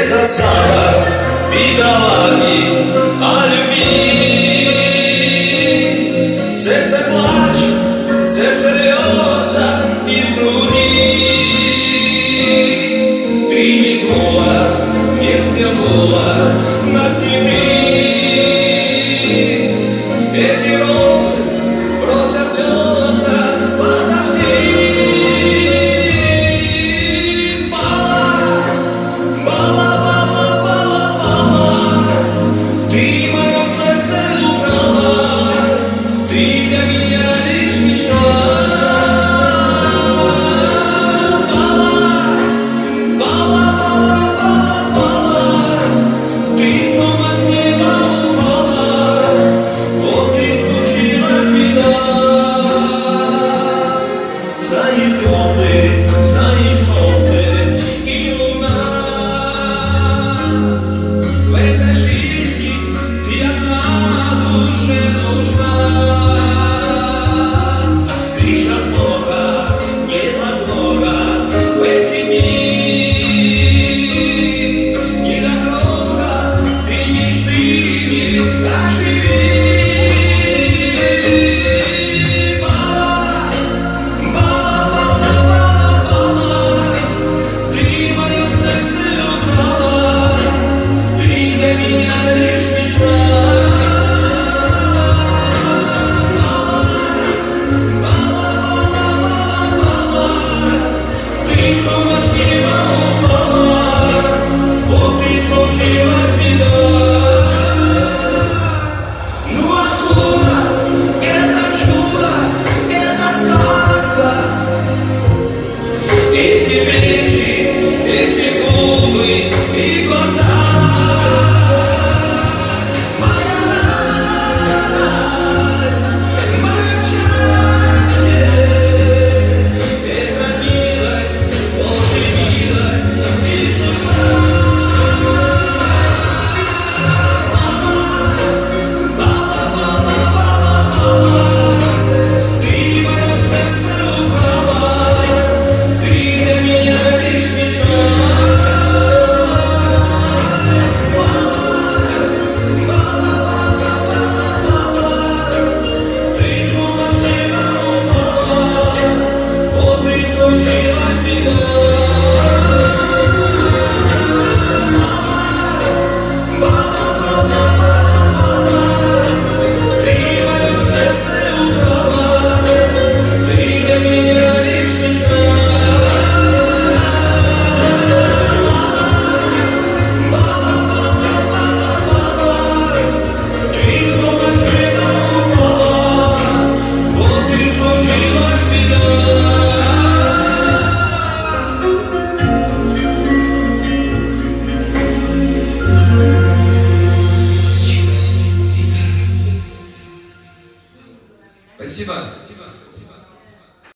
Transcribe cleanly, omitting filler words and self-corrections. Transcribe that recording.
Это сага бедолаги о любви. Сердце плачет, сердце льется из груди. Ты не кнула, не взглянула на цветы. Эти розы бросят звезды, подожди. Знай звезды, знай солнце и луна. В этой жизни ты одна душе нужна. Лишь от Бога, не от Бога в эти дни. Не до Бога ты мечты оживи. Ты снова с неба упала, вот и случилась беда. Ну откуда это чудо, эта сказка? Эти вещи, эти